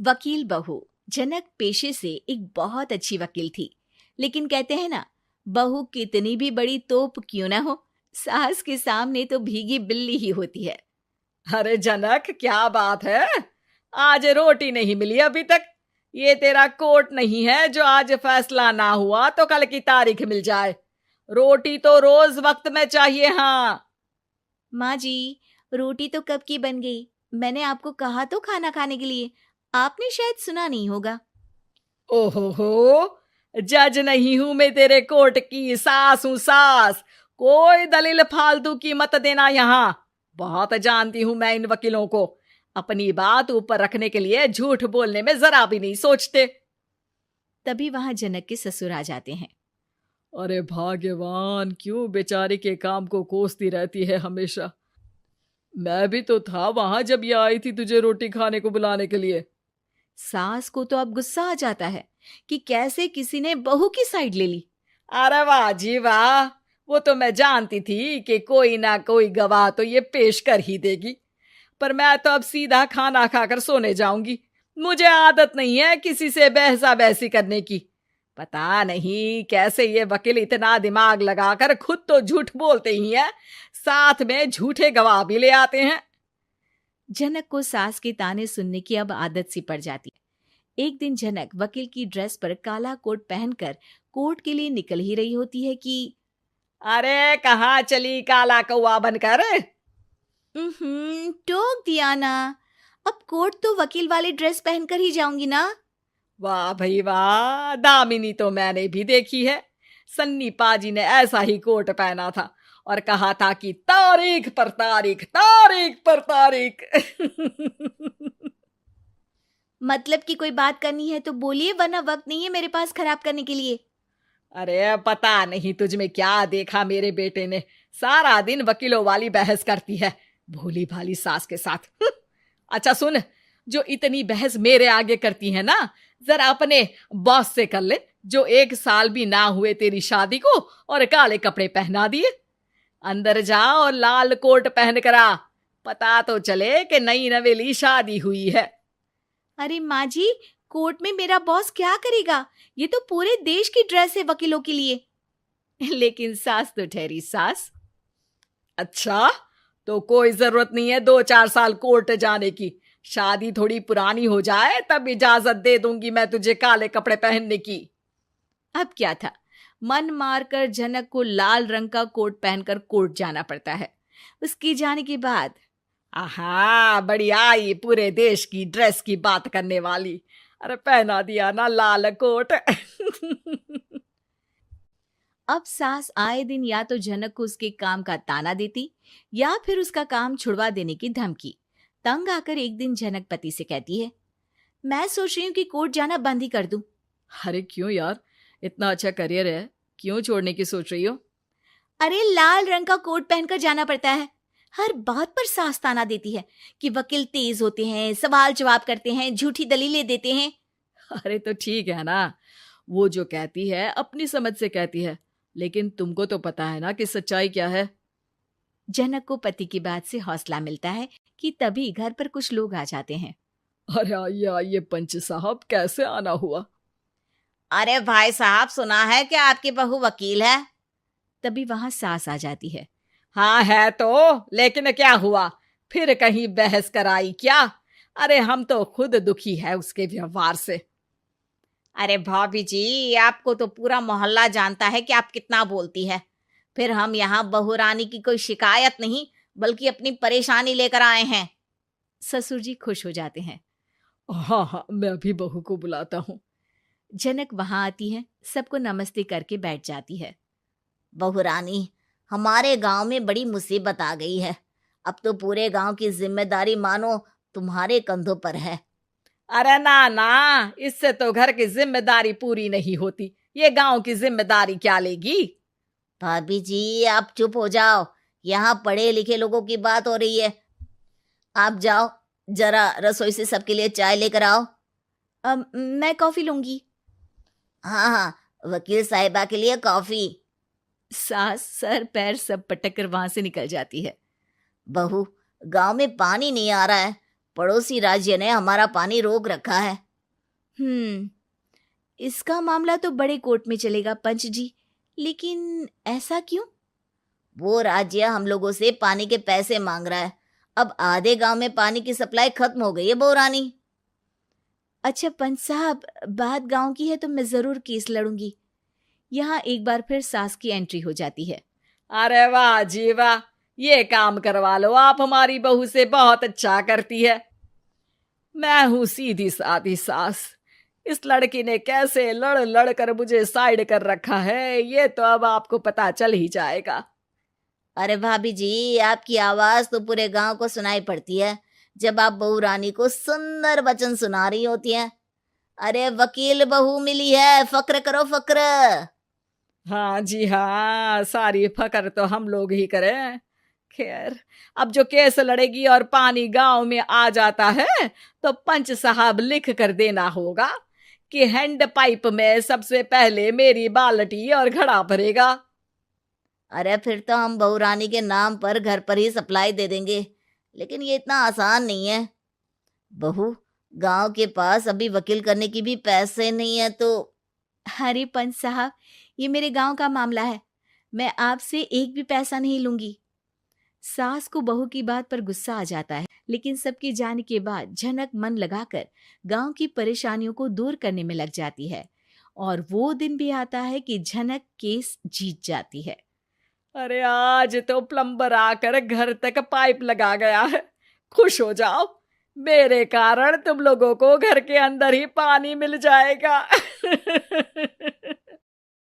वकील बहू। जनक पेशे से एक बहुत अच्छी वकील थी, लेकिन कहते हैं ना, बहू कितनी भी बड़ी तोप क्यों ना हो, सास के सामने तो भीगी बिल्ली ही होती है। अरे जनक, क्या बात है, आज रोटी नहीं मिली अभी तक। ये तेरा कोर्ट नहीं है जो आज फैसला ना हुआ तो कल की तारीख मिल जाए। रोटी तो रोज वक्त में चाहिए। हाँ माँ जी, रोटी तो कब की बन गई। मैंने आपको कहा तो खाना खाने के लिए, आपने शायद सुना नहीं होगा। ओहो, जज नहीं हूं मैं तेरे कोर्ट की, सास हूं सास। कोई दलील फालतू की मत देना यहाँ। बहुत जानती हूं मैं इन वकीलों को, अपनी बात ऊपर रखने के लिए झूठ बोलने में जरा भी नहीं सोचते। तभी वहां जनक के ससुर आ जाते हैं। अरे भाग्यवान, क्यों बेचारे के काम को कोसती रहती है हमेशा। मैं भी तो था वहां जब ये आई थी तुझे रोटी खाने को बुलाने के लिए। सास को तो अब गुस्सा आ जाता है कि कैसे किसी ने बहू की साइड ले ली। अरे वाह जी वाह, वो तो मैं जानती थी कि कोई ना कोई गवाह तो ये पेश कर ही देगी। पर मैं तो अब सीधा खाना खाकर सोने जाऊंगी। मुझे आदत नहीं है किसी से बहसा बहसी करने की। पता नहीं कैसे ये वकील इतना दिमाग लगाकर खुद तो झूठ बोलते ही हैं, साथ में झूठे गवाह भी ले आते हैं। जनक को सास के ताने सुनने की अब आदत सी पड़ जाती है। एक दिन जनक वकील की ड्रेस पर काला कोट पहनकर कोर्ट के लिए निकल ही रही होती है कि अरे कहाँ चली काला कौवा बनकर। टोक दिया ना। अब कोर्ट तो वकील वाले ड्रेस पहनकर ही जाऊंगी ना। वाह भाई वाह, दामिनी तो मैंने भी देखी है। सन्नी पाजी ने ऐसा ही कोट पहना था और कहा था कि तारीख पर तारीख, तारीख पर तारीख। मतलब कि कोई बात करनी है तो बोलिए, वरना वक्त नहीं है मेरे पास खराब करने के लिए। अरे पता नहीं तुझ में क्या देखा मेरे बेटे ने, सारा दिन वकीलों वाली बहस करती है भोली भाली सास के साथ। अच्छा सुन, जो इतनी बहस मेरे आगे करती है ना, जरा अपने बॉस से कर ले, जो 1 साल भी ना हुए तेरी शादी को और काले कपड़े पहना दिए। अंदर जा और लाल कोट पहन कर आ, पता तो चले कि नई नवेली शादी हुई है। अरे माँ जी, कोर्ट में मेरा बॉस क्या करेगा, ये तो पूरे देश की ड्रेस है वकीलों के लिए। लेकिन सास तो ठहरी सास। अच्छा, तो कोई जरूरत नहीं है 2-4 साल कोर्ट जाने की। शादी थोड़ी पुरानी हो जाए तब इजाजत दे दूंगी मैं तुझे काले कपड़े पहनने की। अब क्या था, मन मारकर जनक को लाल रंग का कोट पहनकर कोर्ट जाना पड़ता है। उसके जाने के बाद आहा, बढ़िया, ये पूरे देश की ड्रेस की बात करने वाली। अरे पहना दिया ना लाल कोट। अब सास आए दिन या तो जनक को उसके काम का ताना देती या फिर उसका काम छुड़वा देने की धमकी। तंग आकर एक दिन जनक पति से कहती है, मैं सोच रही हूँ कि कोर्ट जाना बंद ही कर दूं। अरे क्यों यार, इतना अच्छा करियर है, क्यों छोड़ने की सोच रही हो? अरे लाल रंग का कोट पहनकर जाना पड़ता है। हर बात पर सास ताना देती है कि वकील तेज होते हैं, सवाल जवाब करते हैं, झूठी दलीलें देते हैं। अरे तो ठीक है ना, वो जो कहती है अपनी समझ से कहती है, लेकिन तुमको तो पता है ना कि सच्चाई क्या है। जनक को पति की बात से हौसला मिलता है कि तभी घर पर कुछ लोग आ जाते हैं। अरे आइए पंच साहब, कैसे आना हुआ? अरे भाई साहब, सुना है कि आपकी बहू वकील है। तभी वहां सास आ जाती है। हाँ है तो, लेकिन क्या हुआ, फिर कहीं बहस कराई क्या? अरे हम तो खुद दुखी है उसके व्यवहार से। अरे भाभी जी, आपको तो पूरा मोहल्ला जानता है कि आप कितना बोलती है। फिर हम यहाँ बहू रानी की कोई शिकायत नहीं, बल्कि अपनी परेशानी लेकर आए हैं। ससुर जी खुश हो जाते हैं। हाँ हाँ, मैं भी बहू को बुलाता हूँ। जनक वहां आती है, सबको नमस्ते करके बैठ जाती है। बहू रानी, हमारे गांव में बड़ी मुसीबत आ गई है। अब तो पूरे गांव की जिम्मेदारी मानो तुम्हारे कंधों पर है। अरे ना ना, इससे तो घर की जिम्मेदारी पूरी नहीं होती, ये गांव की जिम्मेदारी क्या लेगी? भाभी जी, आप चुप हो जाओ, यहाँ पढ़े लिखे लोगों की बात हो रही है। आप जाओ, जरा रसोई से सबके लिए चाय लेकर आओ। मैं कॉफी लूंगी। हाँ हाँ, वकील साहिबा के लिए कॉफी। सास सर पैर सब पटक कर वहां से निकल जाती है। बहू, गांव में पानी नहीं आ रहा है, पड़ोसी राज्य ने हमारा पानी रोक रखा है। इसका मामला तो बड़े कोर्ट में चलेगा पंच जी, लेकिन ऐसा क्यों? वो राज्य हम लोगों से पानी के पैसे मांग रहा है। अब आधे गांव में पानी की सप्लाई खत्म हो गई है बहुरानी। अच्छा पंच साहब, बात गांव की है तो मैं जरूर केस लड़ूंगी। यहाँ एक बार फिर सास की एंट्री हो जाती है। अरे वाह जी वाह, ये काम करवा लो, आप हमारी बहू से बहुत अच्छा करती है। मैं हूं सीधी सादी सास। इस लड़की ने कैसे लड़ लड़ कर मुझे साइड कर रखा है, ये तो अब आपको पता चल ही जाएगा। अरे भाभी जी, आपकी आवाज तो पूरे गांव को सुनाई पड़ती है जब आप बहू रानी को सुंदर वचन सुना रही होती हैं। अरे वकील बहू मिली है, फक्र करो फक्र। हाँ जी हाँ, सारी फकर तो हम लोग ही करें। खैर, अब जो केस लड़ेगी और पानी गांव में आ जाता है तो पंच साहब लिख कर देना होगा कि हैंड पाइप में सबसे पहले मेरी बाल्टी और घड़ा भरेगा। अरे फिर तो हम बहू रानी के नाम पर घर पर ही सप्लाई दे देंगे, लेकिन ये इतना आसान नहीं है। बहू, गांव के पास अभी वकील करने की भी पैसे नहीं है तो। अरे पंच साहब, ये मेरे गांव का मामला है, मैं आपसे एक भी पैसा नहीं लूंगी। सास को बहू की बात पर गुस्सा आ जाता है, लेकिन सबके जाने के बाद झनक मन लगाकर गांव की परेशानियों को दूर करने में लग जाती है। और वो दिन भी आता है कि झनक केस जीत जाती है। अरे आज तो प्लम्बर आकर घर तक पाइप लगा गया है। खुश हो जाओ, मेरे कारण तुम लोगों को घर के अंदर ही पानी मिल जाएगा।